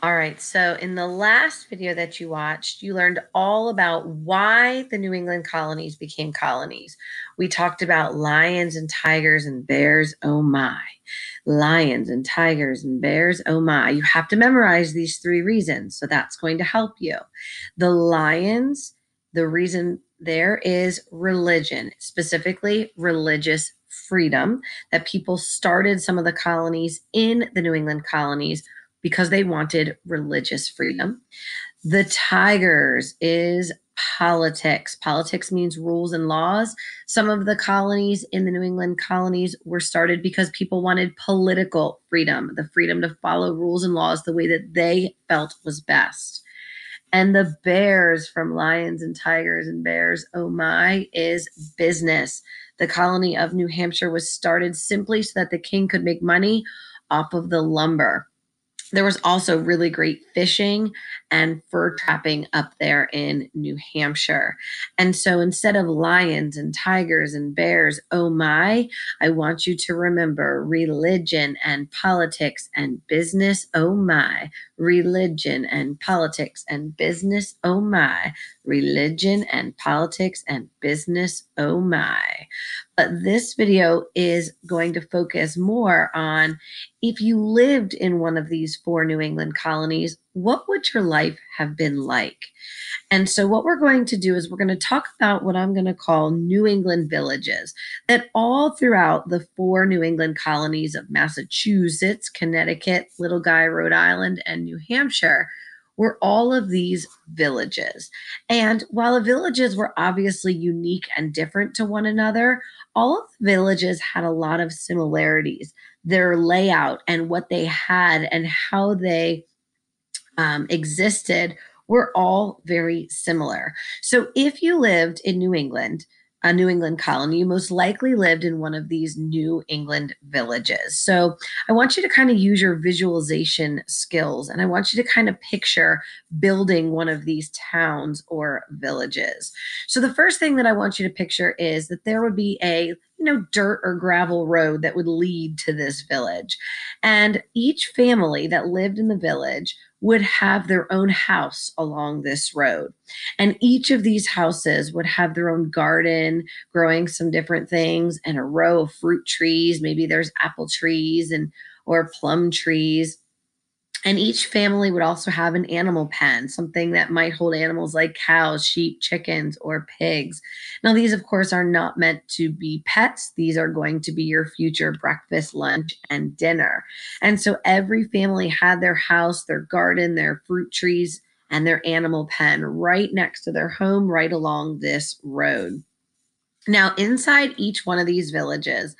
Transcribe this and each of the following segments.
All right, so in the last video that you watched, you learned all about why the New England colonies became colonies. We talked about lions and tigers and bears, oh my. Lions and tigers and bears, oh my. You have to memorize these three reasons, so that's going to help you. The lions, the reason there is religion, specifically religious freedom, that people started some of the colonies in the New England colonies because they wanted religious freedom. The tigers is politics. Politics means rules and laws. Some of the colonies in the New England colonies were started because people wanted political freedom, the freedom to follow rules and laws the way that they felt was best. And the bears from lions and tigers and bears, oh my, is business. The colony of New Hampshire was started simply so that the king could make money off of the lumber. There was also really great fishing and fur trapping up there in New Hampshire. And so instead of lions and tigers and bears, oh my, I want you to remember religion and politics and business, oh my. Religion and politics and business, oh my. Religion and politics and business, oh my. But this video is going to focus more on if you lived in one of these four New England colonies, what would your life have been like? And so, what we're going to do is we're going to talk about what I'm going to call New England villages that all throughout the four New England colonies of Massachusetts, Connecticut, Little Guy, Rhode Island, and New Hampshire were all of these villages. And while the villages were obviously unique and different to one another, all of the villages had a lot of similarities. Their layout and what they had and how they existed were all very similar. So if you lived in New England, a New England colony, you most likely lived in one of these New England villages. So I want you to kind of use your visualization skills and I want you to kind of picture building one of these towns or villages. So the first thing that I want you to picture is that there would be a dirt or gravel road that would lead to this village. And each family that lived in the village would have their own house along this road. And each of these houses would have their own garden, growing some different things, and a row of fruit trees. Maybe there's apple trees and or plum trees. And each family would also have an animal pen, something that might hold animals like cows, sheep, chickens, or pigs. Now, these, of course, are not meant to be pets. These are going to be your future breakfast, lunch, and dinner. And so every family had their house, their garden, their fruit trees, and their animal pen right next to their home, right along this road. Now, inside each one of these villages,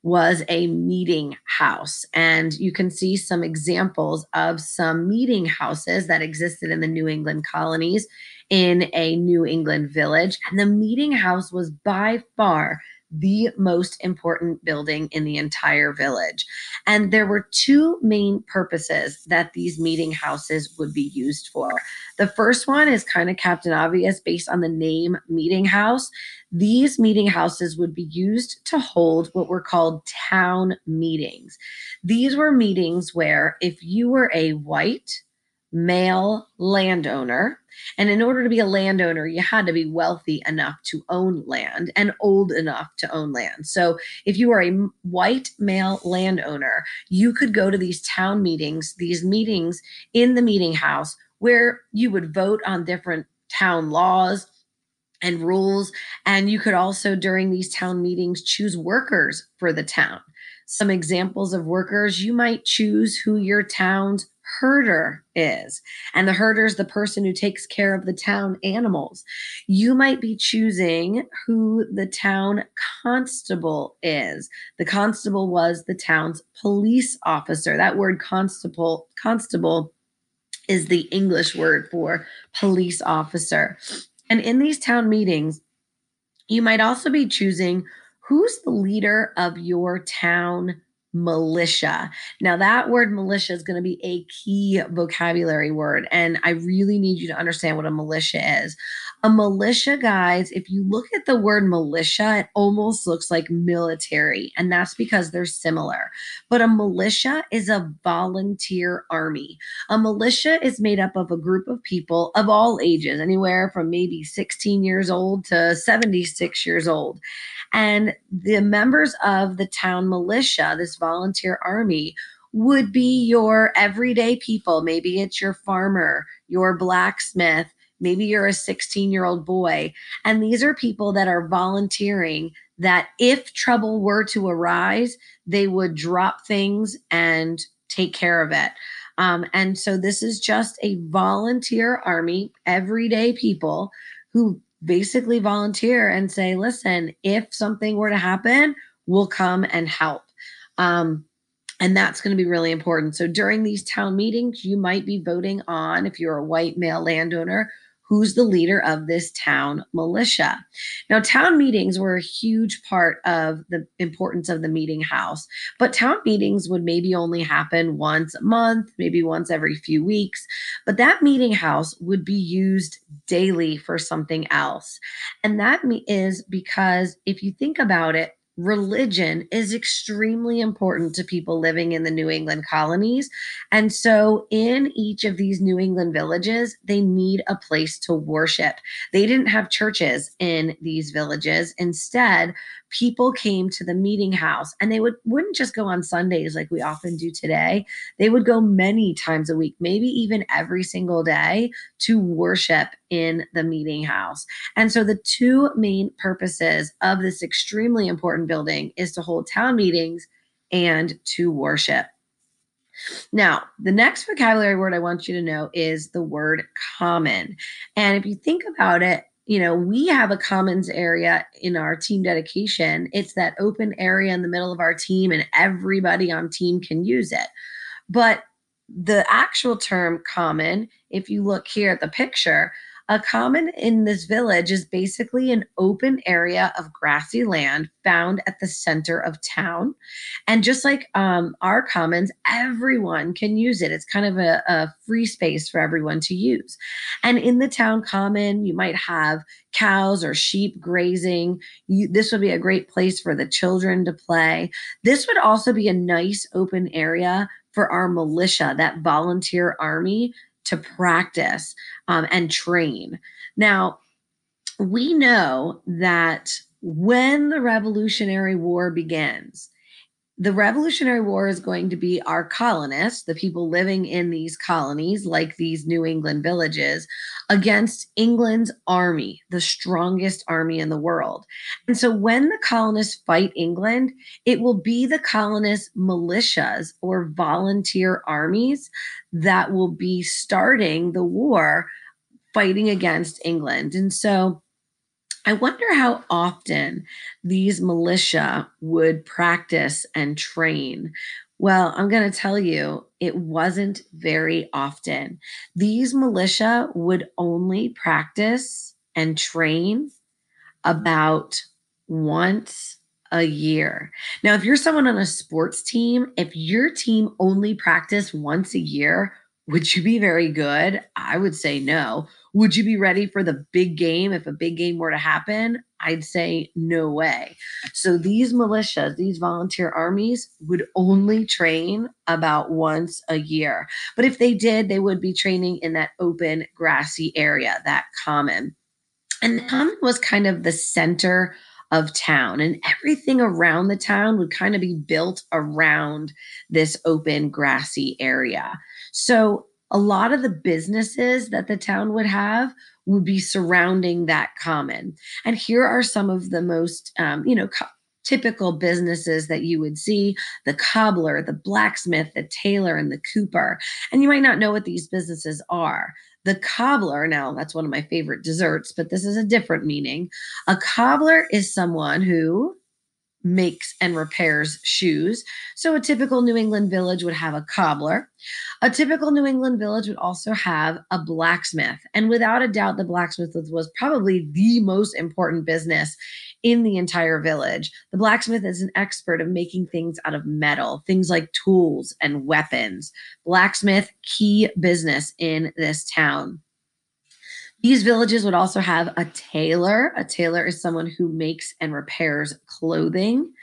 was a meeting house. And you can see some examples of some meeting houses that existed in the New England colonies in a New England village. And the meeting house was by far the most important building in the entire village. And there were two main purposes that these meeting houses would be used for. The first one is kind of Captain Obvious based on the name meeting house. These meeting houses would be used to hold what were called town meetings. These were meetings where if you were a white male landowner, and in order to be a landowner, you had to be wealthy enough to own land and old enough to own land. So if you were a white male landowner, you could go to these town meetings, these meetings in the meeting house where you would vote on different town laws and rules. And you could also, during these town meetings, choose workers for the town. Some examples of workers, you might choose who your town's herder is. And the herder is the person who takes care of the town animals. You might be choosing who the town constable is. The constable was the town's police officer. That word constable is the English word for police officer. And in these town meetings, you might also be choosing who's the leader of your town militia. Now, that word militia is going to be a key vocabulary word, and I really need you to understand what a militia is. A militia, guys, if you look at the word militia, it almost looks like military, and that's because they're similar. But a militia is a volunteer army. A militia is made up of a group of people of all ages, anywhere from maybe 16 years old to 76 years old. And the members of the town militia, this volunteer army, would be your everyday people. Maybe it's your farmer, your blacksmith, maybe you're a 16-year-old boy. And these are people that are volunteering that if trouble were to arise, they would drop things and take care of it. And so this is just a volunteer army, everyday people who basically volunteer and say, listen, if something were to happen, we'll come and help. Um, and that's going to be really important. So during these town meetings, you might be voting on, if you're a white male landowner, who's the leader of this town militia. Now, town meetings were a huge part of the importance of the meeting house, but town meetings would maybe only happen once a month, maybe once every few weeks. But that meeting house would be used daily for something else. And that is because if you think about it, religion is extremely important to people living in the New England colonies. And so, in each of these New England villages, they need a place to worship. They didn't have churches in these villages. Instead, people came to the meeting house, and they wouldn't just go on Sundays like we often do today. They would go many times a week, maybe even every single day, to worship in the meeting house. And so the two main purposes of this extremely important building is to hold town meetings and to worship. Now, the next vocabulary word I want you to know is the word common. And if you think about it, we have a commons area in our team dedication. It's that open area in the middle of our team, and everybody on team can use it. But the actual term common, if you look here at the picture, a common in this village is basically an open area of grassy land found at the center of town. And just like our commons, everyone can use it. It's kind of a free space for everyone to use. And in the town common, you might have cows or sheep grazing. This would be a great place for the children to play. This would also be a nice open area for our militia, that volunteer army, to practice and train. Now, we know that when the Revolutionary War begins, the Revolutionary War is going to be our colonists, the people living in these colonies, like these New England villages, against England's army, the strongest army in the world. And so when the colonists fight England, it will be the colonists' militias or volunteer armies that will be starting the war fighting against England. And so I wonder how often these militia would practice and train. Well, I'm going to tell you, it wasn't very often. These militia would only practice and train about once a year. Now, if you're someone on a sports team, if your team only practiced once a year, would you be very good? I would say no. Would you be ready for the big game if a big game were to happen? I'd say no way. So these militias, these volunteer armies would only train about once a year. But if they did, they would be training in that open grassy area, that common. And the common was kind of the center of town, and everything around the town would kind of be built around this open grassy area. So a lot of the businesses that the town would have would be surrounding that common. And here are some of the most, typical businesses that you would see: the cobbler, the blacksmith, the tailor, and the cooper. And you might not know what these businesses are. The cobbler, now that's one of my favorite desserts, but this is a different meaning. A cobbler is someone who makes and repairs shoes. So a typical New England village would have a cobbler. A typical New England village would also have a blacksmith. And without a doubt, the blacksmith was probably the most important business in the entire village. The blacksmith is an expert of making things out of metal, things like tools and weapons. Blacksmith, key business in this town. These villages would also have a tailor. A tailor is someone who makes and repairs clothing.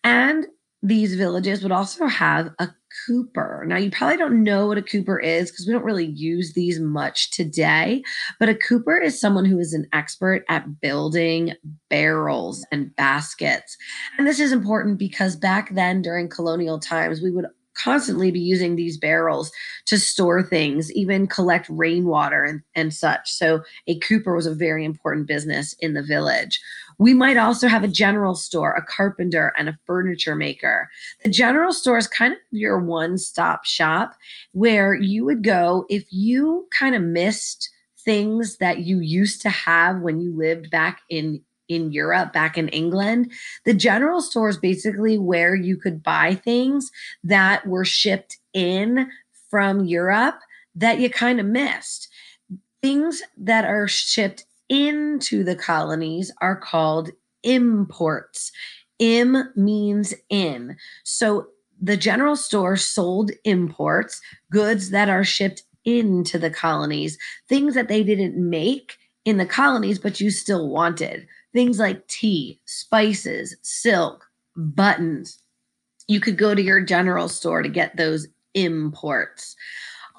And these villages would also have a cooper. Now, you probably don't know what a cooper is because we don't really use these much today, but a cooper is someone who is an expert at building barrels and baskets. And this is important because back then, during colonial times, we would constantly be using these barrels to store things, even collect rainwater and such. So a cooper was a very important business in the village. We might also have a general store, a carpenter, and a furniture maker. The general store is kind of your one-stop shop where you would go if you kind of missed things that you used to have when you lived back in Europe, back in England. The general store is basically where you could buy things that were shipped in from Europe that you kind of missed. Things that are shipped into the colonies are called imports. Im means in. So the general store sold imports, goods that are shipped into the colonies, things that they didn't make in the colonies, but you still wanted. Things like tea, spices, silk, buttons. You could go to your general store to get those imports.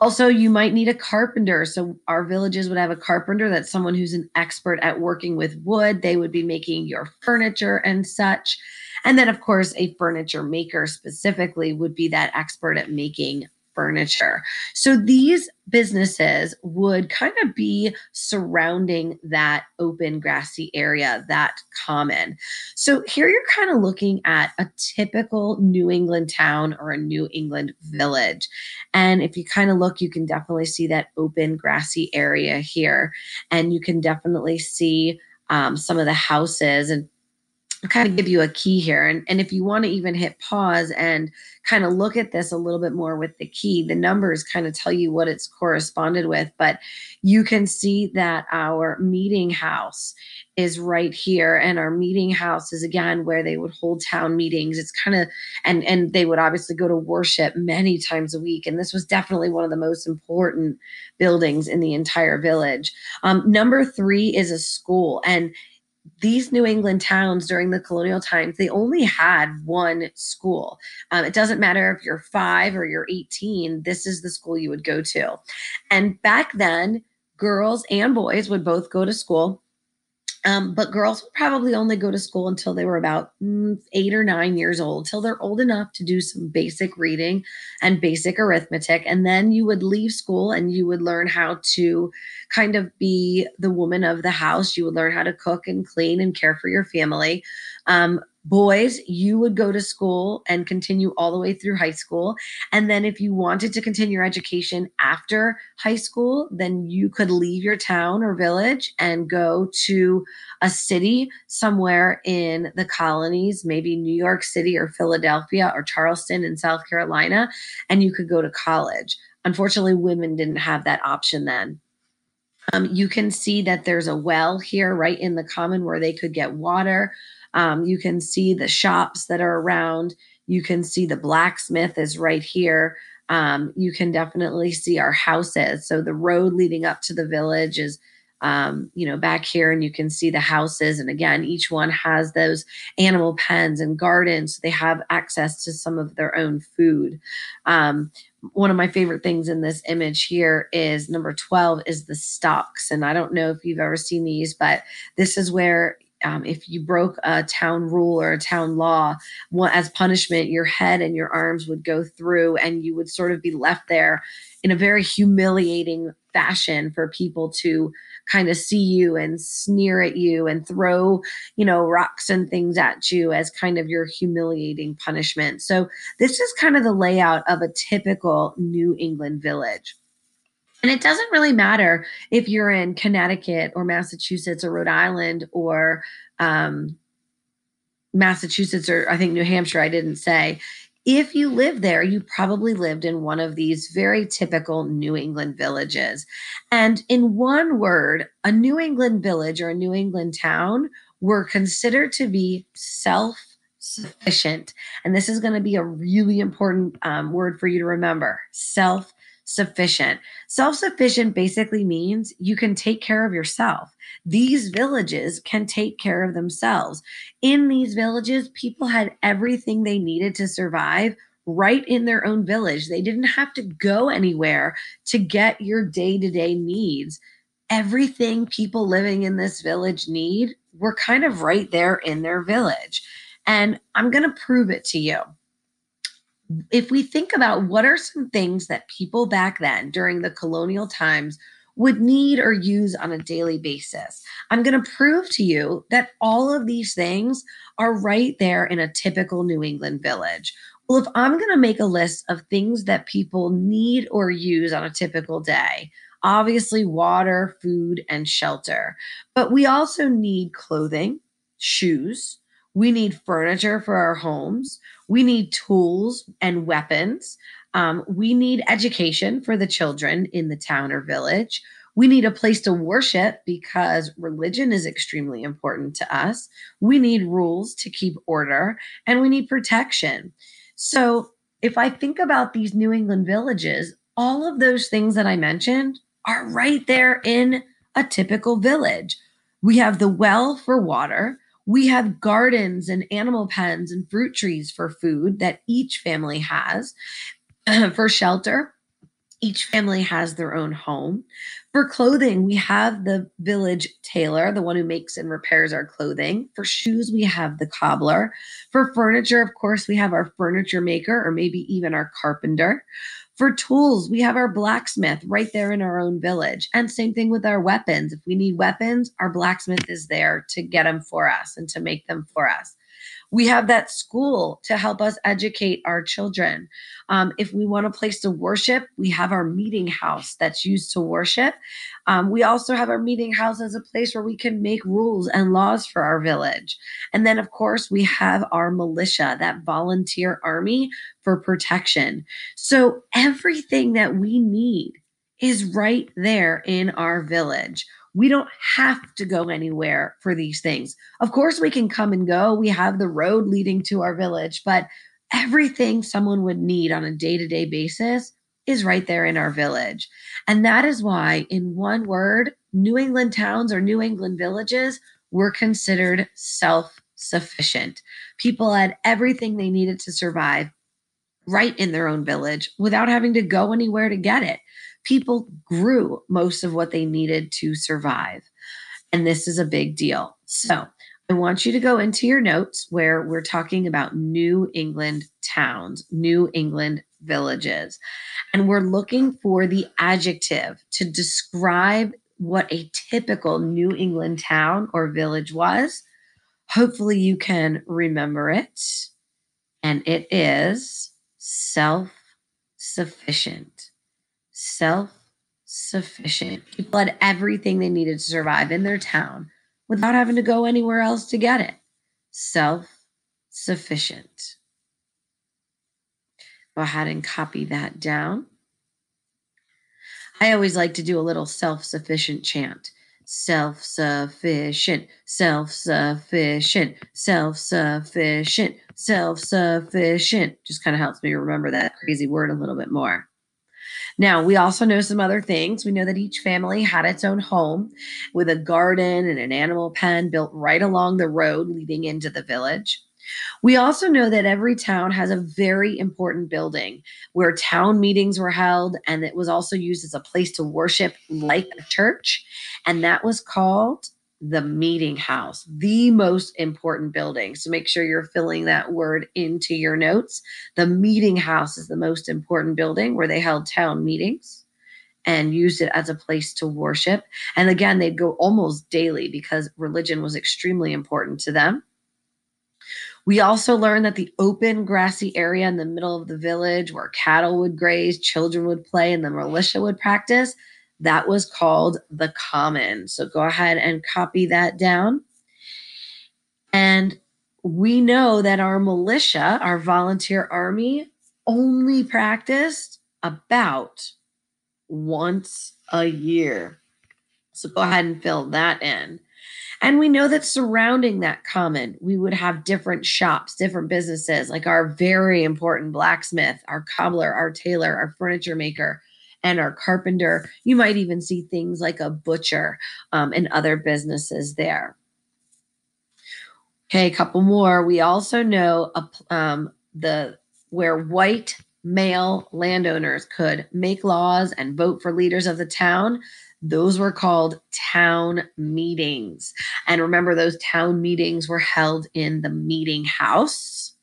Also, you might need a carpenter. So, our villages would have a carpenter. That's someone who's an expert at working with wood. They would be making your furniture and such. And then, of course, a furniture maker specifically would be that expert at making furniture. So these businesses would kind of be surrounding that open grassy area, that common. So here you're kind of looking at a typical New England town or a New England village. And if you kind of look, you can definitely see that open grassy area here. And you can definitely see some of the houses and kind of give you a key here. And if you want to even hit pause and kind of look at this a little bit more with the key, the numbers kind of tell you what it's corresponded with. But you can see that our meeting house is right here. And our meeting house is again where they would hold town meetings. It's kind of and they would obviously go to worship many times a week. And this was definitely one of the most important buildings in the entire village. Number 3 is a school. And these New England towns during the colonial times, they only had one school. It doesn't matter if you're 5 or you're 18, this is the school you would go to. And back then, girls and boys would both go to school. But girls would probably only go to school until they were about 8 or 9 years old, till they're old enough to do some basic reading and basic arithmetic. And then you would leave school and you would learn how to kind of be the woman of the house. You would learn how to cook and clean and care for your family. Boys, you would go to school and continue all the way through high school. And then if you wanted to continue your education after high school, then you could leave your town or village and go to a city somewhere in the colonies, maybe New York City or Philadelphia or Charleston in South Carolina, and you could go to college. Unfortunately, women didn't have that option then. You can see that there's a well here right in the common where they could get water. You can see the shops that are around. You can see the blacksmith is right here. You can definitely see our houses. So the road leading up to the village is, back here, and you can see the houses. And again, each one has those animal pens and gardens. So they have access to some of their own food. One of my favorite things in this image here is number 12 is the stocks. And I don't know if you've ever seen these, but this is where if you broke a town rule or a town law, as punishment, your head and your arms would go through and you would sort of be left there in a very humiliating fashion for people to kind of see you and sneer at you and throw, rocks and things at you as kind of your humiliating punishment. So this is kind of the layout of a typical New England village. And it doesn't really matter if you're in Connecticut or Massachusetts or Rhode Island or Massachusetts or I think New Hampshire, I didn't say. If you lived there, you probably lived in one of these very typical New England villages. And in one word, a New England village or a New England town were considered to be self sufficient. And this is going to be a really important word for you to remember: self sufficient. Self sufficient basically means you can take care of yourself. These villages can take care of themselves. In these villages, people had everything they needed to survive right in their own village. They didn't have to go anywhere to get your day to day needs. Everything people living in this village need were kind of right there in their village. And I'm going to prove it to you. If we think about what are some things that people back then during the colonial times would need or use on a daily basis, I'm going to prove to you that all of these things are right there in a typical New England village. Well, if I'm going to make a list of things that people need or use on a typical day, obviously water, food, and shelter. But we also need clothing, shoes. We need furniture for our homes. We need tools and weapons. We need education for the children in the town or village. We need a place to worship because religion is extremely important to us. We need rules to keep order, and we need protection. So, if I think about these New England villages, all of those things that I mentioned are right there in a typical village. We have the well for water. We have gardens and animal pens and fruit trees for food that each family has. For shelter, each family has their own home. For clothing, we have the village tailor, the one who makes and repairs our clothing. For shoes, we have the cobbler. For furniture, of course, we have our furniture maker or maybe even our carpenter. For tools, we have our blacksmith right there in our own village. And same thing with our weapons. If we need weapons, our blacksmith is there to get them for us and to make them for us. We have that school to help us educate our children. If we want a place to worship, we have our meeting house that's used to worship. We also have our meeting house as a place where we can make rules and laws for our village. And then, of course, we have our militia, that volunteer army for protection. So everything that we need is right there in our village. We don't have to go anywhere for these things. Of course, we can come and go. We have the road leading to our village, but everything someone would need on a day to day basis is right there in our village. And that is why, in one word, New England towns or New England villages were considered self sufficient. People had everything they needed to survive right in their own village without having to go anywhere to get it. People grew most of what they needed to survive. And this is a big deal. So I want you to go into your notes where we're talking about New England towns, New England villages. And we're looking for the adjective to describe what a typical New England town or village was. Hopefully you can remember it. And it is self sufficient. Self sufficient. People had everything they needed to survive in their town without having to go anywhere else to get it. Self sufficient. Go ahead and copy that down. I always like to do a little self sufficient chant. Self sufficient, self sufficient, self sufficient, self sufficient. Just kind of helps me remember that crazy word a little bit more. Now, we also know some other things. We know that each family had its own home with a garden and an animal pen built right along the road leading into the village. We also know that every town has a very important building where town meetings were held, and it was also used as a place to worship like a church. And that was called the meeting house, the most important building. So make sure you're filling that word into your notes. The meeting house is the most important building where they held town meetings and used it as a place to worship. And again, they'd go almost daily because religion was extremely important to them. We also learned that the open grassy area in the middle of the village where cattle would graze, children would play, and the militia would practice, that was called the common. So go ahead and copy that down. And We know that our militia, our volunteer army, only practiced about once a year. So go ahead and fill that in. And we know that surrounding that common, we would have different shops, different businesses, like our very important blacksmith, our cobbler, our tailor, our furniture maker, and our carpenter. You might even see things like a butcher and other businesses there. Okay, a couple more. We also know the where white male landowners could make laws and vote for leaders of the town. Those were called town meetings. And remember, those town meetings were held in the meeting house.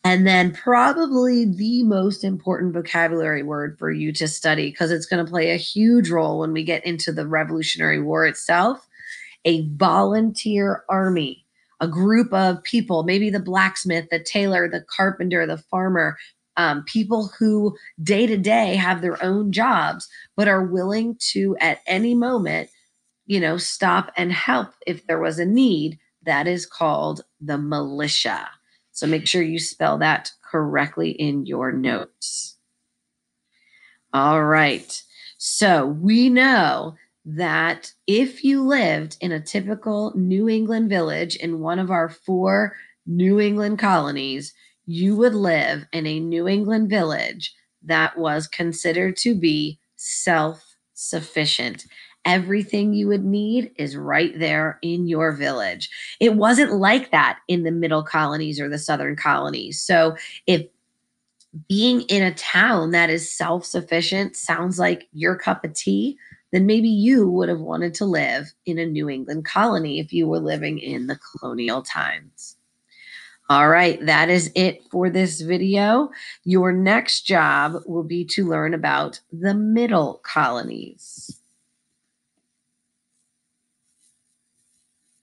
And then, probably the most important vocabulary word for you to study, because it's going to play a huge role when we get into the Revolutionary War itself, a volunteer army, a group of people, maybe the blacksmith, the tailor, the carpenter, the farmer, people who day to day have their own jobs, but are willing to, at any moment, stop and help if there was a need. That is called the militia. So make sure you spell that correctly in your notes. All right. So we know that if you lived in a typical New England village in one of our 4 New England colonies, you would live in a New England village that was considered to be self sufficient. Everything you would need is right there in your village. It wasn't like that in the middle colonies or the southern colonies. So if being in a town that is self sufficient sounds like your cup of tea, then maybe you would have wanted to live in a New England colony if you were living in the colonial times. All right, that is it for this video. Your next job will be to learn about the middle colonies.